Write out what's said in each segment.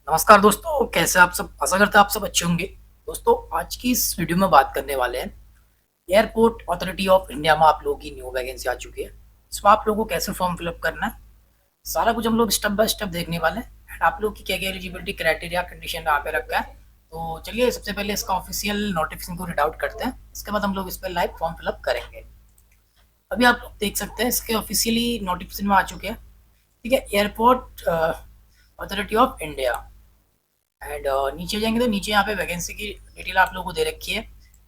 नमस्कार दोस्तों, कैसे आप सब? आशा करते हैं आप सब अच्छे होंगे। दोस्तों, आज की इस वीडियो में बात करने वाले हैं एयरपोर्ट अथॉरिटी ऑफ इंडिया में आप लोगों की न्यू वैकेंसी आ चुकी है। इसमें आप लोगों को कैसे फॉर्म फिलअप करना है, सारा कुछ हम लोग स्टेप बाय स्टेप देखने वाले हैं। एंड आप लोग की क्या-क्या एलिजिबिलिटी क्राइटेरिया कंडीशन यहाँ पे रखा है। तो चलिए सबसे पहले इसका ऑफिशियल नोटिफिकेशन को रीड आउट करते हैं। इसके बाद हम लोग इस पर लाइव फॉर्म फिलअप करेंगे। अभी आप लोग देख सकते हैं इसके ऑफिशियली नोटिफिकेशन में आ चुके हैं। ठीक है, airport authority of India. And नीचे जाएंगे तो नीचे यहाँ पे वैकेंसी की डिटेल आप लोगों को दे रखी है।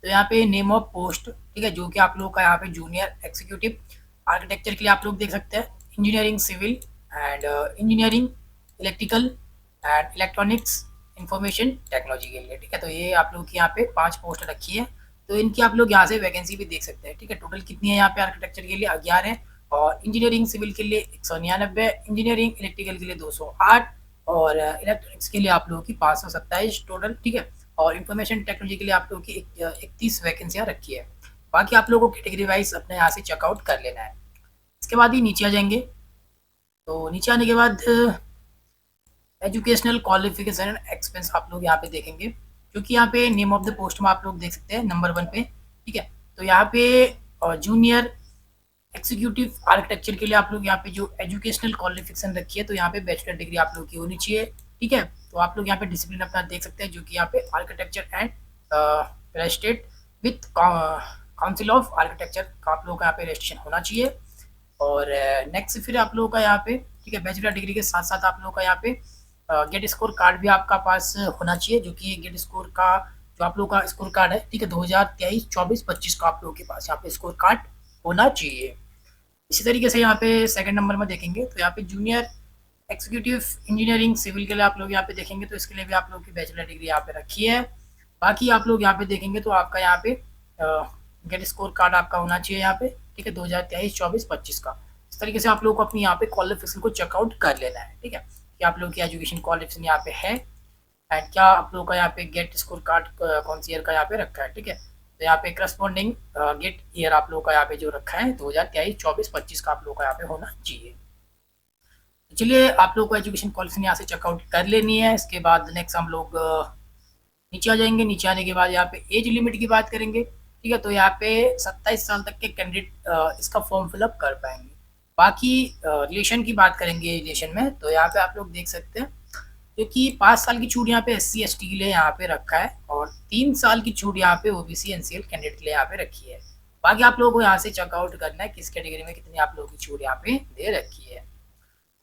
तो यहाँ पे नेम ऑफ पोस्ट, ठीक है, जो कि आप लोगों का यहाँ पे जूनियर एक्जीक्यूटिव आर्किटेक्चर के लिए आप लोग देख सकते हैं, engineering civil and engineering electrical and electronics information technology के लिए। ठीक है, तो ये आप लोग की यहाँ पे 5 पोस्ट रखी है। तो इनकी आप लोग यहाँ से वैकेंसी भी देख सकते हैं। ठीक है, टोटल कितनी है यहाँ पे आर्किटेक्चर के लिए 11 है, और इंजीनियरिंग सिविल के लिए 199, इंजीनियरिंग इलेक्ट्रिकल के लिए 208 और इलेक्ट्रॉनिक्स के लिए आप लोगों की 527 टोटल। ठीक है, और इन्फॉर्मेशन टेक्नोलॉजी के लिए आप लोगों की 31 वैकेंसियाँ रखी है। बाकी आप लोगों को कैटेगरी वाइज अपने यहाँ से चेकआउट कर लेना है। इसके बाद ही नीचे आ जाएंगे। तो नीचे आने के बाद एजुकेशनल क्वालिफिकेशन एंड एक्सपेंस आप लोग यहाँ पे देखेंगे, क्योंकि यहाँ पे नेम ऑफ द पोस्ट में आप लोग देख सकते हैं नंबर 1 पे। ठीक है, तो यहाँ पे जूनियर एग्जीक्यूटिव आर्किटेक्चर के लिए आप लोग यहाँ पे जो एजुकेशनल क्वालिफिकेशन रखी है, तो यहाँ पे बैचलर डिग्री आप लोग की होनी चाहिए। ठीक है, तो आप लोग यहाँ पे डिसिप्लिन अपना देख सकते हैं, जो कि यहाँ पे architecture and registered with council of architecture का आप लोगों का यहाँ पे रजिस्ट्रेशन होना चाहिए। और नेक्स्ट फिर आप लोगों का यहाँ पे, ठीक है, बैचलर डिग्री के साथ साथ आप लोगों का यहाँ पे गेट स्कोर कार्ड भी आपका पास होना चाहिए, जो कि गेट स्कोर का जो आप लोगों का स्कोर कार्ड है, ठीक है, 2023, 24, 25 का आप लोगों के पास यहाँ पे स्कोर कार्ड होना चाहिए। इसी तरीके से यहाँ पे सेकंड नंबर में देखेंगे तो यहाँ पे जूनियर एग्जीक्यूटिव इंजीनियरिंग सिविल के लिए आप लोग यहाँ पे देखेंगे, तो इसके लिए भी आप लोग की बैचलर डिग्री यहाँ पे रखी है। बाकी आप लोग यहाँ पे देखेंगे तो आपका यहाँ पे गेट स्कोर कार्ड आपका होना चाहिए यहाँ पे, ठीक है, 2023, 24, 25 का। इस तरीके से आप लोग को अपनी यहाँ पे क्वालिफिकेशन को चेकआउट कर लेना है। ठीक है, कि आप लोग की एजुकेशन क्वालिफिकेशन यहाँ पे है एंड क्या आप लोगों का यहाँ पे गेट स्कोर कार्ड कौन सी ईयर का यहाँ पे रखा है। ठीक है, तो यहाँ पे करस्पॉन्डिंग गेट ईयर आप लोगों का यहाँ पे जो रखा है 2023, 24, 25 का आप लोगों का यहाँ पे होना चाहिए। तो चलिए आप लोग को एजुकेशन क्वालिफिकेशन यहाँ से चेकआउट कर लेनी है। इसके बाद नेक्स्ट हम लोग नीचे आ जाएंगे। नीचे आने के बाद यहाँ पे एज लिमिट की बात करेंगे। ठीक है, तो यहाँ पे 27 साल तक के कैंडिडेट इसका फॉर्म फिलअप कर पाएंगे। बाकी रिलेशन की बात करेंगे रिलेशन में, तो यहाँ पे आप लोग देख सकते हैं, क्योंकि 5 साल की छूट यहाँ पे SC/ST के लिए यहाँ पे रखा है, और 3 साल की छूट यहाँ पे OBC NCL कैंडिडेट के लिए यहाँ पे रखी है। बाकी आप लोगों को यहाँ से चेकआउट करना है किस कैटेगरी में कितनी आप लोगों की छूट यहाँ पे दे रखी है।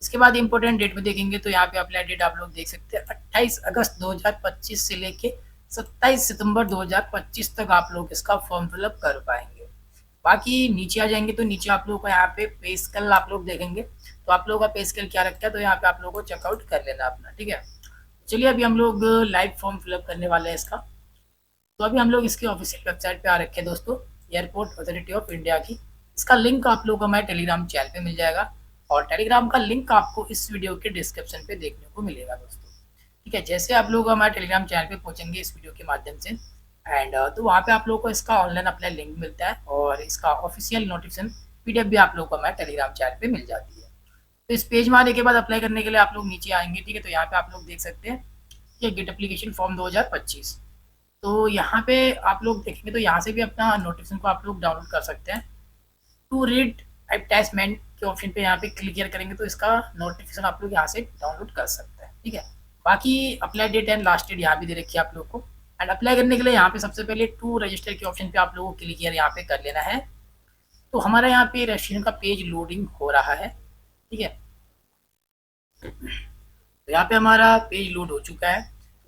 इसके बाद इंपॉर्टेंट डेट में देखेंगे तो यहाँ पे अप्लाई डेट आप लोग देख सकते हैं 28 अगस्त 2025 से लेके 27 सितंबर 2025 तक आप लोग इसका फॉर्म फिलअप कर पाएंगे। बाकी नीचे आ जाएंगे तो नीचे आप लोगों को यहाँ पे पे स्केल आप लोग देखेंगे, तो आप लोगों का पे स्केल क्या रखा है, तो यहाँ पे आप लोगों को चेकआउट कर लेना अपना। ठीक है, चलिए अभी हम लोग लाइव फॉर्म फिलअप करने वाले हैं इसका। तो अभी हम लोग इसकी ऑफिशियल वेबसाइट पे आ रखे हैं दोस्तों, एयरपोर्ट अथॉरिटी ऑफ इंडिया की। इसका लिंक आप लोगों को हमारे टेलीग्राम चैनल पे मिल जाएगा, और टेलीग्राम का लिंक आपको इस वीडियो के डिस्क्रिप्शन पे देखने को मिलेगा दोस्तों। ठीक है, जैसे आप लोग हमारे टेलीग्राम चैनल पे पहुंचेंगे इस वीडियो के माध्यम से, एंड तो वहाँ पे आप लोगों को इसका ऑनलाइन अप्लाई लिंक मिलता है, और इसका ऑफिशियल नोटिफिकेशन PDF भी आप लोगों को हमारे टेलीग्राम चैनल पे मिल जाती है। तो इस पेज में आने के बाद अप्लाई करने के लिए आप लोग नीचे आएंगे। ठीक है, तो यहाँ पे आप लोग देख सकते हैं ये गेट एप्लीकेशन फॉर्म 2025। तो यहाँ पे आप लोग देखेंगे तो यहाँ से भी अपना नोटिफिकेशन को आप लोग डाउनलोड कर सकते हैं। टू रीड अटैचमेंट के ऑप्शन पे यहाँ पे क्लिक करेंगे तो इसका नोटिफिकेशन आप लोग यहाँ से डाउनलोड कर सकते हैं। ठीक है, बाकी apply date and last date यहाँ भी दे रखी है आप लोग को। एंड अप्लाई करने के लिए यहाँ पे सबसे पहले टू रजिस्टर के ऑप्शन पे आप लोगों को क्लिक यहाँ पे कर लेना है। तो हमारा यहाँ पे रजिस्ट्रेशन का पेज लोडिंग हो रहा है। ठीक है, तो यहाँ पे हमारा पेज लोड हो चुका है।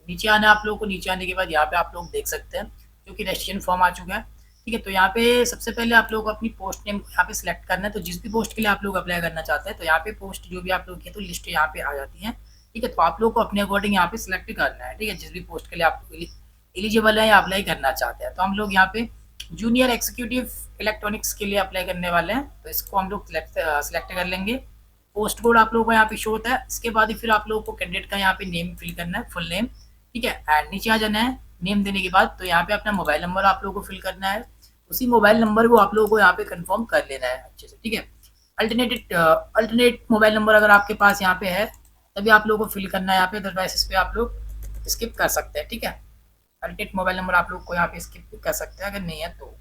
नीचे आना आप लोगों को, नीचे आने के बाद यहाँ पे आप लोग देख सकते हैं जो कि रजिस्ट्रेशन फॉर्म आ चुका है। ठीक है, तो यहाँ पे सबसे पहले आप लोगों को अपनी पोस्ट नेम यहाँ पे सिलेक्ट करना है। तो जिस भी पोस्ट के लिए आप लोग अप्लाई करना चाहते हैं, तो यहाँ पे पोस्ट जो भी आप लोग की तो लिस्ट यहाँ पे आ जाती है। ठीक है, तो आप लोग को अपने अकॉर्डिंग यहाँ पे सिलेक्ट करना है। ठीक है, जिस भी पोस्ट के लिए आप एलिजिबल है या अप्लाई करना चाहते हैं। तो हम लोग यहाँ पे जूनियर एग्जीक्यूटिव इलेक्ट्रॉनिक्स के लिए अप्लाई करने वाले हैं, तो इसको हम लोग सिलेक्ट कर लेंगे। पोस्ट कोड आप लोगों को यहाँ पे शो होता है। इसके बाद ही फिर आप लोगों को कैंडिडेट का यहाँ पे नेम फिल करना है, फुल नेम। ठीक है, एंड नीचे आ जाना है। नेम देने के बाद तो यहाँ पे अपना मोबाइल नंबर आप लोगों को फिल करना है। उसी मोबाइल नंबर को आप लोगों को यहाँ पे कंफर्म कर लेना है अच्छे से। ठीक है, अल्टरनेट मोबाइल नंबर अगर आपके पास यहाँ पे है तभी आप लोगों को फिल करना है यहाँ पे, अदरवाइज इस पर आप लोग स्किप कर सकते हैं, ठीक है। वैलिडेट मोबाइल नंबर आप लोग को यहाँ पे स्किप कर सकते हैं अगर नहीं है तो।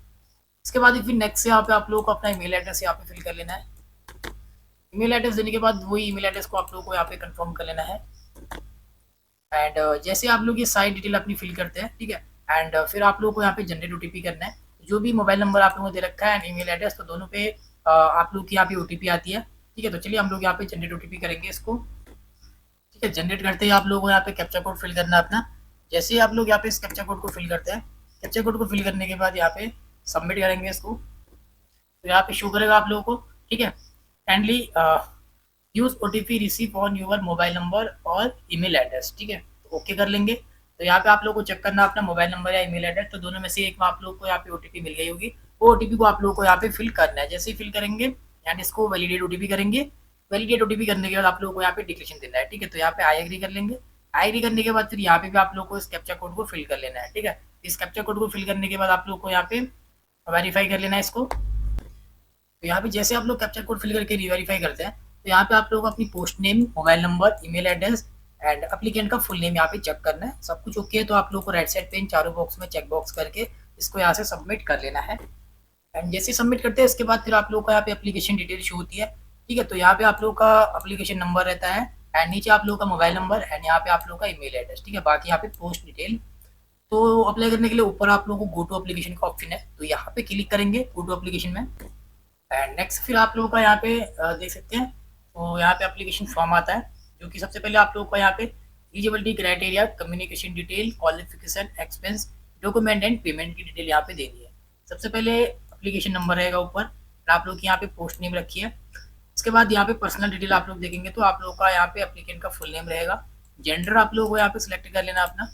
इसके बाद फिर नेक्स्ट से यहाँ पे आप लोगों को अपना ईमेल एड्रेस यहाँ पे फिल कर लेना है। ईमेल एड्रेस देने के बाद वही ईमेल एड्रेस को आप लोगों को यहाँ पे कंफर्म कर लेना है। एंड जैसे आप लोग ये सारी डिटेल अपनी फिल करते हैं, ठीक है, एंड फिर आप लोगों को यहाँ पे जनरेट ओटीपी करना है। जो भी मोबाइल नंबर आप लोगों ने दे रखा है एंड ईमेल एड्रेस, तो दोनों पे आप लोग की यहाँ पे ओटीपी आती है, ठीक है। तो चलिए हम लोग यहाँ पे जनरेट ओटीपी करेंगे इसको, ठीक है। जनरेट करते ही आप लोगों को यहाँ पे कैप्चा कोड फिल करना है अपना। जैसे ही आप लोग यहाँ पे इस कैप्चा कोड को फिल करते हैं, कैप्चा कोड को फिल करने के बाद यहाँ पे सबमिट करेंगे इसको, तो यहाँ पे शो करेगा आप लोगों को, ठीक है। Kindly use OTP receive on your mobile number और ईमेल एड्रेस, ठीक है। तो ओके कर लेंगे। तो यहाँ पे आप लोगों को चेक करना अपना मोबाइल नंबर या ईमेल एड्रेस, तो दोनों में से एक में आप लोगों को यहाँ पे ओटीपी मिल गई होगी। वो ओटीपी को आप लोगों को यहाँ पे फिल करना है। जैसे ही फिल करेंगे एंड इसको वैलिडेट ओटीपी करेंगे। वैलिडेट ओटीपी करने के बाद आप लोगों को यहाँ पे डिक्लेरेशन देना है, ठीक है। तो यहाँ पे आई एग्री कर लेंगे। आई एग्री करने के बाद फिर यहाँ पे भी आप लोगों को इस कैप्चा कोड को फिल कर लेना है, ठीक है। इस कैप्चा कोड को फिल करने के बाद आप लोग को यहाँ पे वेरीफाई कर लेना है इसको। तो यहाँ पे जैसे आप लोग कैप्चा कोड फिल करके रीवेरीफाई करते हैं, तो यहाँ पे आप लोगों को अपनी post name, mobile number, email address and applicant का फुल नेम यहाँ पे चेक करना है। सब कुछ ओके है तो आप लोगों को राइट साइड पे इन चारों बॉक्स में चेक बॉक्स करके इसको यहाँ से सबमिट कर लेना है। एंड जैसे सबमिट करते हैं इसके बाद फिर आप लोगों को यहाँ पे एप्लीकेशन डिटेल शो होती है, ठीक है। तो यहाँ पे आप लोगों का एप्लीकेशन नंबर रहता है एंड नीचे आप लोगों का मोबाइल नंबर एंड यहाँ पे आप लोगों का ईमेल एड्रेस, ठीक है। बाकी यहाँ पे पोस्ट डिटेल। तो अप्लाई करने के लिए ऊपर आप लोगों को गो टू एप्लीकेशन का ऑप्शन है, तो यहाँ पे क्लिक करेंगे गो टू एप्लीकेशन में। एंड नेक्स्ट फिर आप लोगों का यहाँ पे देख सकते हैं, तो यहाँ पे एप्लीकेशन फॉर्म आता है, जो कि सबसे पहले आप लोगों का यहाँ पे eligibility criteria, communication detail, qualification, expense, document and payment की डिटेल यहाँ पे देनी है। सबसे पहले एप्लीकेशन नंबर रहेगा ऊपर, आप लोग यहाँ पे पोस्ट नेम रखी है। इसके बाद यहाँ पे पर्सनल डिटेल आप लोग देखेंगे तो आप लोगों का यहाँ पे एप्लीकेंट का फुल नेम रहेगा। जेंडर आप लोगों को यहाँ पे सिलेक्ट कर लेना अपना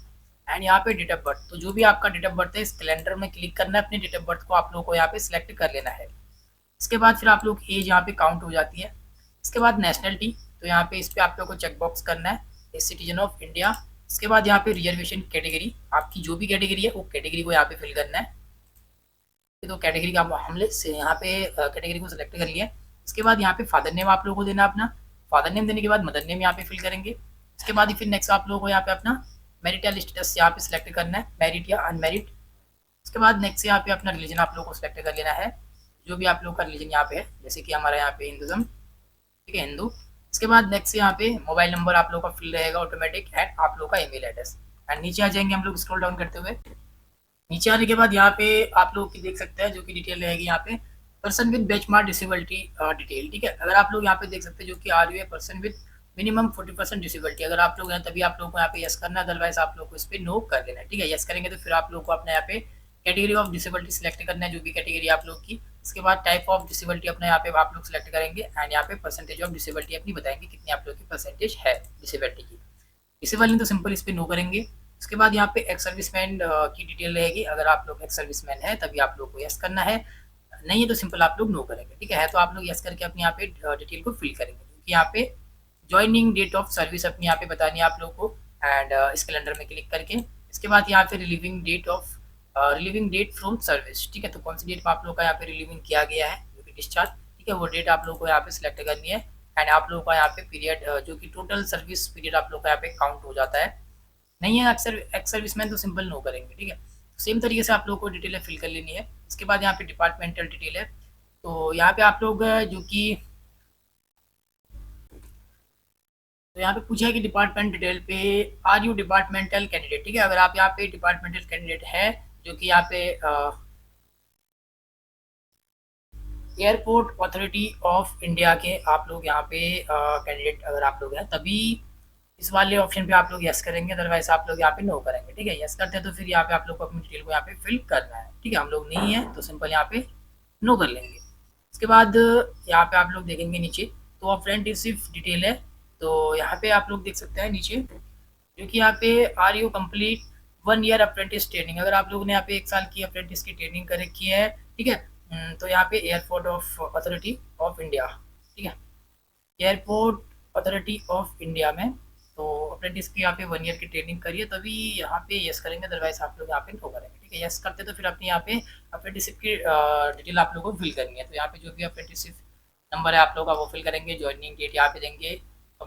एंड यहाँ पे डेट ऑफ बर्थ, तो जो भी आपका डेट ऑफ बर्थ है इस कैलेंडर में क्लिक करना है, अपने डेट ऑफ बर्थ को आप लोगों को यहाँ पे सिलेक्ट कर लेना है। इसके बाद फिर आप लोग एज यहाँ पे काउंट हो जाती है। इसके बाद नेशनलिटी, तो यहाँ पे इस पर आप लोग को चेक बॉक्स करना है, ए सिटीजन ऑफ इंडिया। इसके बाद यहाँ पे रिजर्वेशन कैटेगरी, आपकी जो भी कैटेगरी है वो कैटेगरी को यहाँ पे फिल करना है। तो कैटेगरी का हमने से यहाँ पे कैटेगरी को सिलेक्ट कर लिया। इसके बाद यहाँ पे फादर नेम आप लोगों को देना अपना। फादर नेम देने के बाद मदर नेम यहाँ पे फिल करेंगे। इसके बाद फिर नेक्स्ट आप लोगों को यहाँ पे अपना मैरिटल स्टेटस यहाँ पे सिलेक्ट करना है, मैरिड या अनमैरिड। इसके बाद नेक्स्ट यहाँ पे अपना रिलीजन आप लोगों को सिलेक्ट कर लेना है, जो भी आप लोग का रिलीजन यहाँ पे है, जैसे कि हमारा यहाँ पे हिंदुज़म, ठीक है, हिंदू। इसके बाद नेक्स्ट यहाँ पे मोबाइल नंबर आप लोग का फिल रहेगा ऑटोमेटिक एंड आप लोग का ईमेल एड्रेस। एंड नीचे आ जाएंगे हम लोग स्क्रॉल डाउन करते हुए। नीचे आने के बाद यहाँ पे आप लोग की देख सकते हैं जो कि डिटेल रहेगी यहाँ पे person with benchmark disability detail, ठीक है। अगर आप लोग यहाँ पे देख सकते हैं जो कि आर यू है पर्सन विद मिनिमम 40% डिसेबिलिटी, अगर आप लोग हैं तभी आप लोग को यहाँ पे यस करना है, अदरवाइज आप लोग को इस पर नो कर देना है, ठीक है। यस करेंगे तो फिर आप लोग को अपना यहाँ पे कैटेगरी ऑफ डिसेबिलिटी सिलेक्ट करना है, जो भी कैटेगरी आप लोग की। इसके बाद टाइप ऑफ डिसेबिलिटी अपना यहाँ पे आप लोग सिलेक्ट करेंगे एंड यहाँ पे परसेंटेज ऑफ डिसेबिलिटी अपनी बताएंगे कितनी आप लोग की परसेंटेज है डिसेबिलिटी की। डिसेबल तो सिंपल इस पर नो करेंगे। उसके बाद यहाँ पे एक्स सर्विसमैन की डिटेल रहेगी, अगर आप लोग एक्स सर्विसमैन है तभी आप लोग को यस करना है, नहीं है तो सिंपल आप लोग नो करेंगे, ठीक है। तो आप लोग यस करके अपने यहाँ पे डिटेल को फिल करेंगे, क्योंकि यहाँ पे ज्वाइनिंग डेट ऑफ सर्विस अपनी यहाँ पे बतानी है आप लोग को एंड इस कैलेंडर में क्लिक करके। इसके बाद यहाँ पे रिलीविंग डेट फ्रॉम सर्विस, ठीक है। तो कौन सी डेट में आप लोग का यहाँ पे रिलीविंग किया गया है, जो कि डिस्चार्ज, ठीक है, वो डेट आप लोग को यहाँ पे सिलेक्ट करनी है एंड आप लोगों का यहाँ पे पीरियड जो कि टोटल सर्विस पीरियड आप लोग का यहाँ पे काउंट हो जाता है। नहीं है अक्सर एक्स सर्विसमैन तो सिंपल नो करेंगे, ठीक है। सेम तरीके से आप लोग को डिटेल फिल कर लेनी है। इसके बाद यहाँ पे डिपार्टमेंटल डिटेल है, तो यहाँ पे आप लोग जो कि तो यहाँ पे पूछा है कि डिपार्टमेंट डिटेल पे आर यू डिपार्टमेंटल कैंडिडेट, ठीक है। अगर आप यहाँ पे डिपार्टमेंटल कैंडिडेट है जो कि यहाँ पे एयरपोर्ट अथॉरिटी ऑफ इंडिया के आप लोग यहाँ पे कैंडिडेट अगर आप लोग हैं तभी इस वाले ऑप्शन पे आप लोग यस करेंगे, अदरवाइज आप लोग यहाँ पे नो करेंगे, ठीक है। यस करते हैं तो फिर यहाँ पे आप लोग को अपनी डिटेल को यहाँ पे फिल करना है, ठीक है। हम लोग नहीं है तो सिंपल यहाँ पे नो कर लेंगे। इसके बाद यहाँ पे आप लोग देखेंगे नीचे तो अप्रेंटिसशिप डिटेल है, तो यहाँ पे आप लोग देख सकते हैं नीचे जो कि यहाँ पे are you complete 1 year apprentice training, अगर आप लोगों ने यहाँ पे 1 साल की अप्रेंटिस की ट्रेनिंग कर रखी है, ठीक है, तो यहाँ पे airport of authority of India, ठीक है, एयरपोर्ट अथॉरिटी ऑफ इंडिया में तो अप्रेंटिस की यहाँ पे 1 ईयर की ट्रेनिंग करिए तभी यहाँ पे यस करेंगे, अदरवाइज आप लोग यहाँ पे नो करेंगे, ठीक है। यस करते तो फिर अपने यहाँ पे अप्रेंटिसशिप की डिटेल आप लोगों को फिल करनी है, तो यहाँ पे जो भी अप्रेंटिसशिप नंबर है आप लोग का वो फिल करेंगे, ज्वाइनिंग डेट यहाँ पे देंगे,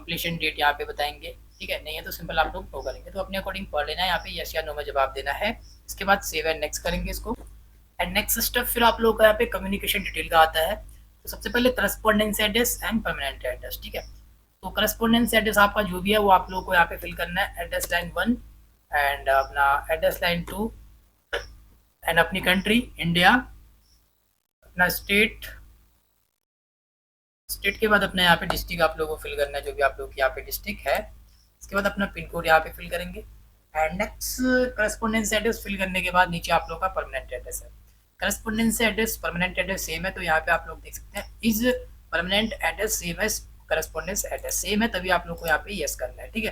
कंप्लीशन डेट यहाँ पे बताएंगे, ठीक है। नहीं है तो सिंपल आप लोग नो करेंगे, तो अपने अकॉर्डिंग पढ़ लेना है, यहाँ पे यस या नो में जवाब देना है। इसके बाद सेव एंड नेक्स्ट करेंगे इसको। एंड नेक्स्ट स्टेप फिर आप लोग का यहाँ पे कम्युनिकेशन डिटेल का आता है। तो सबसे पहले correspondence address and permanent address, ठीक है। तो करस्पॉन्डेंस एड्रेस आपका जो भी है वो आप लोग को यहाँ पे फिल करना है, एड्रेस लाइन 1 एंड अपना एड्रेस लाइन 2 एंड अपनी कंट्री इंडिया, अपना स्टेट के बाद अपना यहाँ पे डिस्ट्रिक्ट आप लोगों को फिल करना है, जो भी आप लोग यहाँ पे डिस्ट्रिक्ट है। इसके बाद अपना पिन कोड यहाँ पे फिल करेंगे। And next correspondence address fill करने के बाद नीचे आप लोग का परमानेंट एड्रेस है। Correspondence address permanent address same है, तो यहाँ पे आप लोग देख सकते हैं is permanent address same as correspondence address, same है, तभी आप लोग को यहाँ पे यस करना है, ठीक है।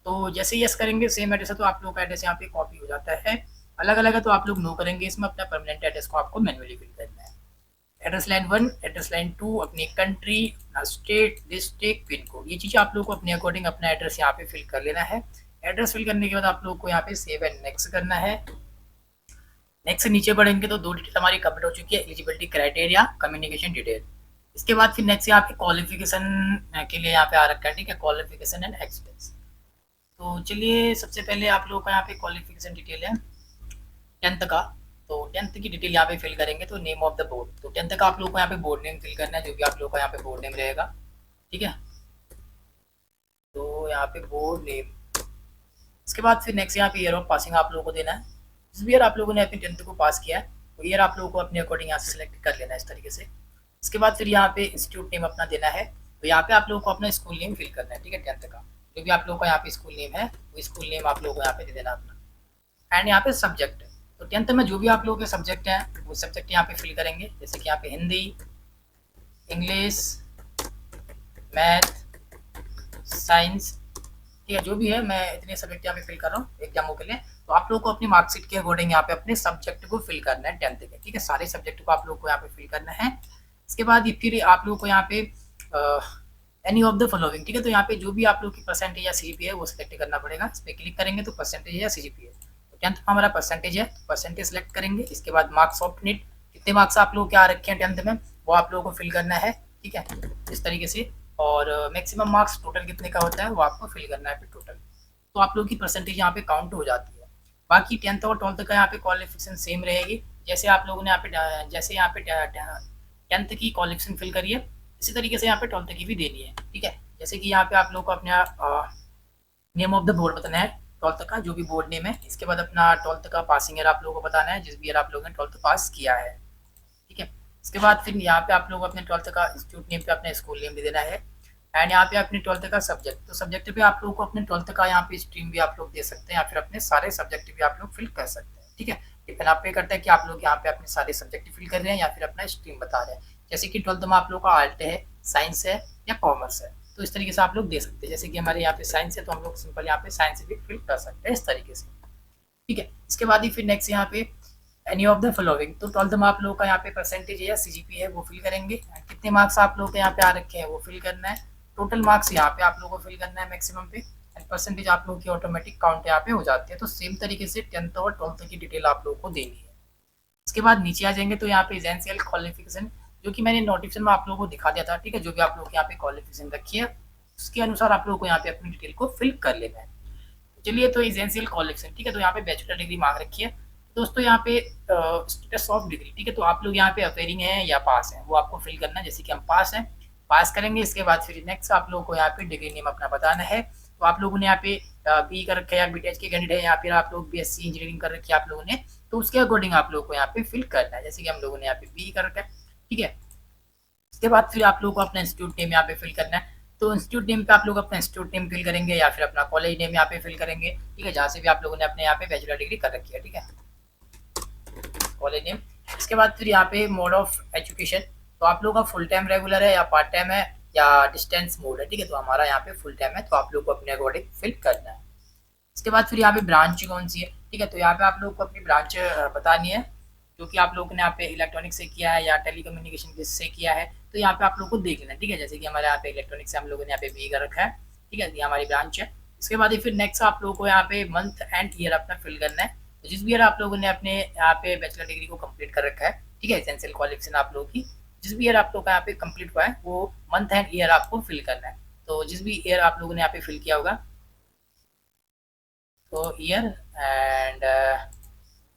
तो जैसे यस करेंगे सेम एड्रेस है तो आप लोग का एड्रेस यहाँ पे कॉपी हो जाता है। अलग अलग है तो आप लोग नो करेंगे, इसमें अपना परमानेंट एड्रेस को आपको मैनुअली फिल करना है। एड्रेस लाइन 1, एड्रेस लाइन 2, अपनी कंट्री, अपना स्टेट, डिस्ट्रिक्ट, पिन कोड, ये चीज़ें आप लोग को अपने अकॉर्डिंग अपना एड्रेस यहाँ पे फिल कर लेना है। एड्रेस फिल करने के बाद आप लोग को यहाँ पे सेव एंड नेक्स्ट करना है। नेक्स्ट से नीचे बढ़ेंगे तो 2 डिटेल हमारी कंप्लीट हो चुकी है, एलिजिबिलिटी क्राइटेरिया, कम्युनिकेशन डिटेल। इसके बाद फिर नेक्स्ट यहाँ पे क्वालिफिकेशन के लिए यहाँ पे आ रखा है, ठीक है, क्वालिफिकेशन एंड एक्सपीरियंस। तो चलिए सबसे पहले आप लोग का यहाँ पे क्वालिफिकेशन डिटेल है 10th का। तो 10th की डिटेल यहाँ पे फिल करेंगे, तो नेम ऑफ द बोर्ड, तो 10th का आप लोग को यहाँ पे बोर्ड नेम फिल करना है, जो भी आप लोग का यहाँ पे बोर्ड नेम रहेगा, ठीक है। तो यहाँ पे बोर्ड नेम। इसके बाद फिर नेक्स्ट यहाँ पे ईयर ऑफ पासिंग आप लोगों को देना है, जिस भी ईयर आप लोगों ने अपनी 10th को पास किया है वो ईयर आप लोगों को अपने अकॉर्डिंग यहाँ से सिलेक्ट कर लेना है इस तरीके से। इसके बाद फिर यहाँ पे इंस्टीट्यूट नेम अपना देना है, तो यहाँ पे आप लोगों को अपना स्कूल नेम फिल करना है, ठीक है, 10th का जो भी आप लोगों का यहाँ पे स्कूल नेम है वो स्कूल नेम आप लोगों को यहाँ पे दे देना अपना। एंड यहाँ पे सब्जेक्ट, तो 10th में जो भी आप लोगों के सब्जेक्ट हैं वो सब्जेक्ट यहाँ पे फिल करेंगे, जैसे कि यहाँ पे हिंदी, इंग्लिश, मैथ, साइंस, ठीक है, जो भी है, मैं इतने सब्जेक्ट यहाँ पे फिल कर रहा हूँ एग्जामों के लिए। तो आप लोग को अपनी मार्कशीट के अकॉर्डिंग यहाँ पे अपने सब्जेक्ट को फिल करना है 10th के, ठीक है, सारे सब्जेक्ट को आप लोग को यहाँ पे फिल करना है। इसके बाद फिर आप लोग को यहाँ पे एनी ऑफ द फॉलोइंग, ठीक है, तो यहाँ पे जो भी आप लोग की परसेंटेज या CGPA है वो सिलेक्ट करना पड़ेगा। इस पर क्लिक करेंगे तो परसेंटेज या CGPA, तो 10th में हमारा परसेंटेज है, परसेंटेज सेलेक्ट करेंगे। इसके बाद मार्क्स ऑफ नीट, कितने मार्क्स आप लोग क्या रखे हैं 10th में वो आप लोगों को फिल करना है, ठीक है, इस तरीके से। और मैक्सिमम मार्क्स टोटल कितने का होता है वो आपको फिल करना है फिर टोटल, तो आप लोग की परसेंटेज यहाँ पे काउंट हो जाती है। बाकी 10th और 12th का यहाँ पे क्वालिफिकेशन सेम रहेगी, जैसे आप लोगों ने यहाँ पे 10th की क्वालिफिकेशन फिल करी है इसी तरीके से यहाँ पे 12th की भी देनी है, ठीक है। जैसे कि यहाँ पे आप लोग को अपना नेम ऑफ द बोर्ड बताना है 12th का, जो भी बोर्ड नेम है। इसके बाद अपना 12th का पासिंग ईयर आप लोगों को बताना है, जिस भी ईयर आप लोगों ने 12th पास किया है, ठीक है। इसके बाद फिर यहाँ पे आप लोग अपने 12th का इंस्टीट्यूट नेम पे अपना स्कूल नेम भी देना है। एंड यहाँ पे अपने 12th का सब्जेक्ट, तो सब्जेक्ट पे आप लोग को अपने 12th का यहाँ पे स्ट्रीम भी आप लोग दे सकते हैं या फिर अपने सारे सब्जेक्ट भी आप लोग फिल कर सकते हैं, ठीक है। डिपेंड आप पे करता है कि आप लोग यहाँ पे अपने सारे सब्जेक्ट फिल कर रहे हैं या फिर अपना स्ट्रीम बता रहे हैं। जैसे कि 12th में आप लोग का आर्ट है, साइंस है या कॉमर्स है, तो इस तरीके से आप लोग दे सकते हैं। जैसे कि हमारे यहाँ पे साइंस है तो हम लोग सिंपल यहाँ पे साइंस भी फिल कर सकते हैं इस तरीके से, ठीक है। इसके बाद ही फिर नेक्स्ट यहाँ पे एनी ऑफ द फॉलोइंग, तो 12th में आप लोग का यहाँ पे परसेंटेज है या CGPA है वो फिल करेंगे। कितने मार्क्स आप लोग के यहाँ पे आ रखे हैं वो फिल करना है, टोटल मार्क्स यहाँ पे आप लोगों को फिल करना है मैक्सिमम पे। एंड परसेंटेज आप लोगों की ऑटोमेटिक काउंट यहाँ पे हो जाती है। तो सेम तरीके से 10th और 12th की डिटेल आप लोगों को देनी है। इसके बाद नीचे आ जाएंगे तो यहाँ पे एसेंशियल क्वालिफिकेशन, जो कि मैंने नोटिफिकेशन में आप लोगों को दिखा दिया था, ठीक है, जो भी आप लोग यहाँ पे क्वालिफिकेशन रखी है उसके अनुसार आप लोगों को यहाँ पे अपनी डिटेल को फिल कर लेना है। चलिए, तो एसेंशियल क्वालिफिकेशन, ठीक है, तो यहाँ पे बैचलर डिग्री मांग रखी है दोस्तों। यहाँ पे स्टेटस ऑफ डिग्री, ठीक है, तो आप लोग यहाँ पे अपेयरिंग है या पास है वो आपको फिल करना है। जैसे कि हम पास हैं, पास करेंगे। इसके बाद फिर नेक्स्ट आप लोगों को यहाँ पे डिग्री नेम अपना बताना है। तो आप लोगों ने यहाँ पे बी कर रखा है या BTech के कैंडिडेट है या फिर आप लोग BSc इंजीनियरिंग कर रखी है आप लोगों ने, तो उसके अकॉर्डिंग आप लोगों को यहाँ पे फिल करना है। जैसे कि हम लोगों ने यहाँ पे बी कर रखा है, ठीक है। इसके बाद फिर आप लोगों को अपना इंस्टीट्यूट नेम यहाँ पे फिल करना है। तो इंस्टीट्यूट नेम पे आप लोग अपना इंस्टीट्यूट नेम फिल करेंगे या फिर अपना कॉलेज नेम यहाँ पे फिल करेंगे, ठीक है, जहाँ से भी आप लोगों ने अपने यहाँ पे बैचलर डिग्री कर रखी है, ठीक है, कॉलेज नेम। इसके बाद फिर यहाँ पे मोड ऑफ एजुकेशन, तो आप लोगों का फुल टाइम रेगुलर है या पार्ट टाइम है या डिस्टेंस मोड है, ठीक है, तो हमारा यहाँ पे फुल टाइम है तो आप लोग को अपने अकॉर्डिंग फिल करना है। इसके बाद फिर यहाँ पे ब्रांच कौन सी है, ठीक है, तो यहाँ पे आप लोग को अपनी ब्रांच बतानी है, जो कि आप लोगों ने यहाँ पे इलेक्ट्रॉनिक से किया है या टेलीकम्युनिकेशन से किया है, तो यहाँ पे आप लोग को देख लेना, ठीक है। जैसे कि हमारे यहाँ पे इलेक्ट्रॉनिक से हम लोगों ने यहाँ पे बी कर रखा है, ठीक है, ये हमारी ब्रांच है। इसके बाद फिर नेक्स्ट आप लोगों को यहाँ पे मंथ एंड ईयर अपना फिल करना है। तो जिस भी ईयर आप लोगों ने अपने यहाँ पे बैचलर डिग्री को कंप्लीट कर रखा है, ठीक है, एसेंशियल क्वालिफिकेशन आप लोगों की जिस भी ईयर आप लोग का यहाँ पे कंप्लीट हुआ है वो मंथ एंड ईयर आपको फिल करना है। तो जिस भी ईयर आप लोगों ने यहाँ पे फिल किया होगा, तो ईयर एंड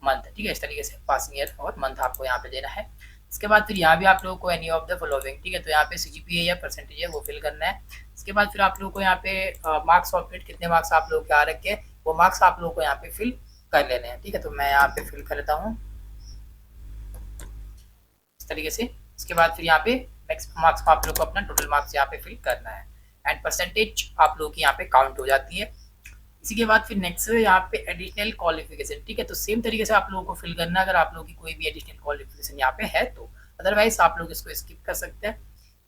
मंथ, ठीक है, इस तरीके से पासिंग ईयर और मंथ आपको यहाँ पे देना है। इसके बाद फिर यहाँ भी आप लोगों को एनी ऑफ द फॉलोइंग, ठीक है, तो यहाँ पे CGPA या परसेंटेज है वो फिल करना है। इसके बाद फिर आप लोगों को यहाँ पे मार्क्स ऑफ इट, कितने मार्क्स आप लोगों के आ रखे हैं वो मार्क्स आप लोगों को यहाँ पे फिल कर लेने हैं, ठीक है। तो मैं यहाँ पे फिल कर लेता हूँ इस तरीके से। इसके बाद फिर यहाँ पे मैक्सिमम मार्क्स आप लोग को अपना टोटल मार्क्स यहाँ पे फिल करना है एंड परसेंटेज आप लोगों की यहाँ पे काउंट हो जाती है। इसी के बाद फिर नेक्स्ट यहाँ पे एडिशनल क्वालिफिकेशन, ठीक है, तो सेम तरीके से आप लोगों को फिल करना है अगर आप लोगों की कोई भी एडिशनल क्वालिफिकेशन यहाँ पे है तो, अदरवाइज आप लोग इसको स्किप कर सकते हैं।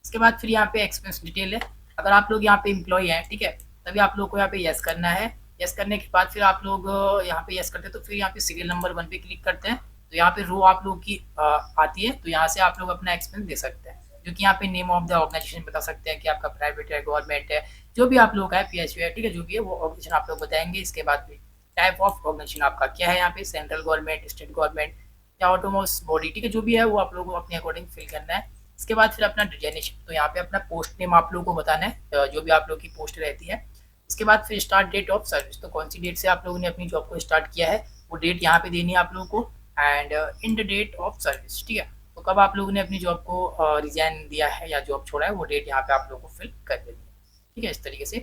इसके बाद फिर यहाँ पे एक्सपेंस डिटेल है, अगर आप लोग यहाँ पे एम्प्लॉय हैं, ठीक है, तभी आप लोग को यहाँ पे यस करना है। यस करने के बाद फिर आप लोग यहाँ पे यस करते हैं तो फिर यहाँ पे सीरियल नंबर 1 पे क्लिक करते हैं, तो यहाँ पे रो आप लोग की आती है, तो यहाँ से आप लोग अपना एक्सपेंस दे सकते हैं, जो कि यहाँ पे नेम ऑफ द ऑर्गेनाइजेशन बता सकते हैं कि आपका प्राइवेट है, गवर्नमेंट है, जो भी आप लोग का है, PSU है, ठीक है, जो भी है वो ऑर्गेनाइजेशन आप लोग बताएंगे। इसके बाद फिर टाइप ऑफ ऑर्गेनाइजेशन आपका क्या है, यहाँ पे सेंट्रल गवर्नमेंट, स्टेट गवर्नमेंट या ऑटोनोमस बॉडी, ठीक है, जो भी है वो आप लोगों को अपने अकॉर्डिंग फिल करना है। इसके बाद फिर अपना डिजाइनेशन, तो यहाँ पे अपना पोस्ट नेम आप लोगों को बताना है, जो भी आप लोग की पोस्ट रहती है। इसके बाद फिर स्टार्ट डेट ऑफ सर्विस, तो कौन सी डेट से आप लोगों ने अपनी जॉब को स्टार्ट किया है वो डेट यहाँ पे देनी है आप लोगों को and in the date of service, ठीक है, तो कब आप लोगों ने अपनी जॉब को रिजाइन दिया है या जॉब छोड़ा है वो डेट यहाँ पे आप लोगों को फिल कर देनी है, ठीक है, इस तरीके से।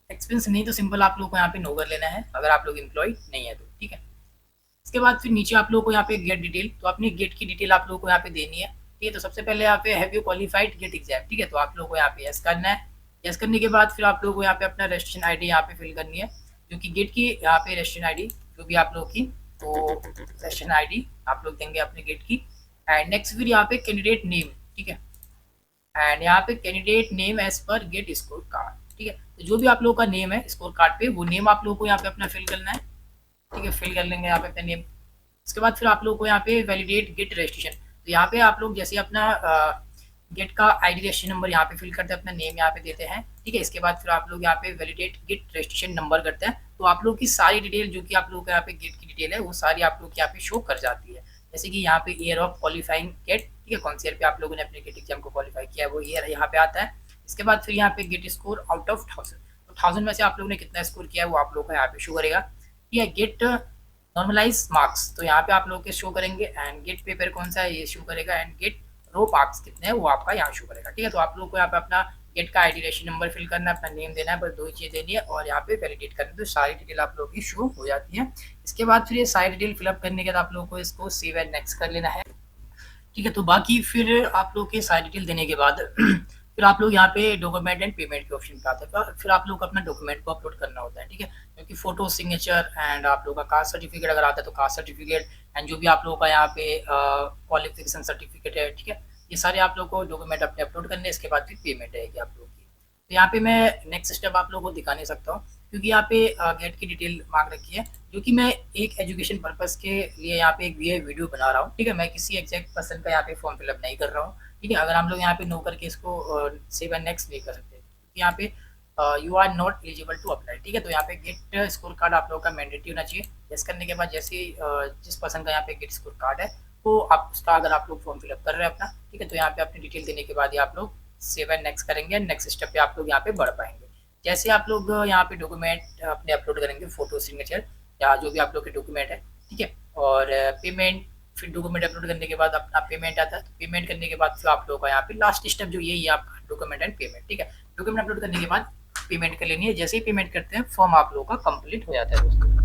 एक्सपीरियंस नहीं तो सिंपल आप लोगों को यहाँ पे नो कर लेना है अगर आप लोग एम्प्लॉय नहीं है तो, ठीक है। इसके बाद फिर नीचे आप लोगों को यहाँ पे गेट डिटेल, तो अपनी गेट की डिटेल आप लोगों को यहाँ पे देनी है, ठीक है। तो सबसे पहले यहाँ पे have you qualified GATE exam, ठीक है, तो आप लोगों को यहाँ पे यस करना है। यस करने के बाद फिर आप लोगों को यहाँ पे अपना रजिस्ट्रेशन ID यहाँ पे फिल करनी है, जो कि गेट की यहाँ पे रजिस्ट्रेशन ID जो भी आप लोग की, तो रजिस्ट्रेशन ID आप लोग देंगे अपने गेट की। एंड नेक्स्ट फिर यहाँ पे कैंडिडेट नेम, ठीक है, एंड यहाँ पे candidate name as per GATE score card, ठीक है, तो जो भी आप लोगों का नेम है स्कोर कार्ड पे वो नेम आप लोगों को यहाँ पे अपना फिल करना है, ठीक है, फिल कर लेंगे यहाँ पे अपना नेम। इसके बाद फिर आप लोगों को यहाँ पे वैलिडेट गेट रजिस्ट्रेशन, तो यहाँ पे आप लोग जैसे अपना गेट का ID रजिस्ट्रेशन नंबर यहाँ पे फिल करते हैं, अपना नेम यहाँ पे देते हैं, ठीक है। इसके बाद फिर आप लोग यहाँ पे वैलिडेट गेट रजिस्ट्रेशन नंबर करते हैं, तो आप लोग की सारी डिटेल जो कि आप लोगों का यहाँ पे गेट की डिटेल है वो सारी आप लोग यहाँ पे शो कर जाती है। जैसे कि यहाँ पे ईयर ऑफ क्वालिफाइंग गेट, ठीक है, कौन सी ईयर पे आप लोगों ने अपने गेट एग्जाम को क्वालिफाई किया है वो ईयर यहाँ पे आता है। इसके बाद फिर यहाँ पे गेट स्कोर आउट ऑफ 1000, तो 1000 में से आप लोगों ने कितना स्कोर किया है वो आप लोग का यहाँ पे शो करेगा, ठीक है। गेट नॉर्मलाइज मार्क्स, तो यहाँ पे आप लोग के शो करेंगे एंड गेट पेपर कौन सा है ये शो करेगा एंड गेट रो मार्क्स कितने हैं वो आपका यहाँ शो करेगा, ठीक है। तो आप लोग को यहाँ पे अपना गेट का ID रजिस्ट्रेशन नंबर फिल करना है, अपना नेम देना है, बस 2 ही चीज़ देनी है और यहाँ पे वैलिडेट करना है, तो सारी डिटेल आप लोगों की शो हो जाती है। इसके बाद फिर ये सारी डिटेल फिलअप करने के बाद आप लोगों को इसको सेव एंड नेक्स्ट कर लेना है, ठीक है। तो बाकी फिर आप लोग के सारी डिटेल देने के बाद फिर आप लोग यहाँ पे डॉक्यूमेंट एंड पेमेंट के ऑप्शन पे आते हैं, फिर आप लोग को अपना डॉक्यूमेंट को अपलोड करना होता है, ठीक है, क्योंकि फोटो, सिग्नेचर एंड आप लोगों का कास्ट सर्टिफिकेट अगर आता है तो कास्ट सर्टिफिकेट एंड जो भी आप लोगों का यहाँ पे क्वालिफिकेशन सर्टिफिकेट है, ठीक है, ये सारे आप लोग को डॉक्यूमेंट अपने अपलोड करने। इसके बाद फिर पेमेंट रहेगी आप लोग की। तो यहाँ पे मैं नेक्स्ट स्टेप आप लोगों को दिखा नहीं सकता हूँ क्योंकि यहाँ पे गेट की डिटेल मांग रखी है, जो कि मैं एक एजुकेशन पर्पज़ के लिए यहाँ पे एक वीडियो बना रहा हूँ, ठीक है, मैं किसी एग्जैक्ट पर्सन का यहाँ पे फॉर्म फिलअप नहीं कर रहा हूँ, ठीक है। अगर हम लोग यहाँ पे नो करके इसको सेव एंड नेक्स्ट नहीं कर सकते क्योंकि यहाँ पे you are not eligible to apply, ठीक है। तो यहाँ पे गेट स्कोर कार्ड आप लोगों का मैंडेटरी होना चाहिए। यस करने के बाद जैसे जिस पर्सन का यहाँ पे गेट स्कोर कार्ड है तो आप उसका अगर आप लोग फॉर्म फिलअप कर रहे हैं अपना, ठीक है, तो यहाँ पे अपनी डिटेल देने के बाद ही आप लोग सेव एंड नेक्स्ट करेंगे, नेक्स्ट स्टेप पे आप लोग यहाँ पे बढ़ पाएंगे। जैसे आप लोग यहाँ पे डॉक्यूमेंट अपने अपलोड करेंगे, फोटो, सिग्नेचर या जो भी आप लोग के डॉक्यूमेंट है, ठीक है, और पेमेंट, फिर डॉक्यूमेंट अपलोड करने के बाद अपना पेमेंट आता है, तो पेमेंट करने के बाद फिर आप लोगों का यहाँ पे लास्ट स्टेप जो यही है आपका डॉक्यूमेंट एंड पेमेंट, ठीक है। डॉक्यूमेंट अपलोड करने के बाद पेमेंट कर लेनी है, जैसे ही पेमेंट करते हैं फॉर्म आप लोगों का कंप्लीट हो जाता है दोस्तों।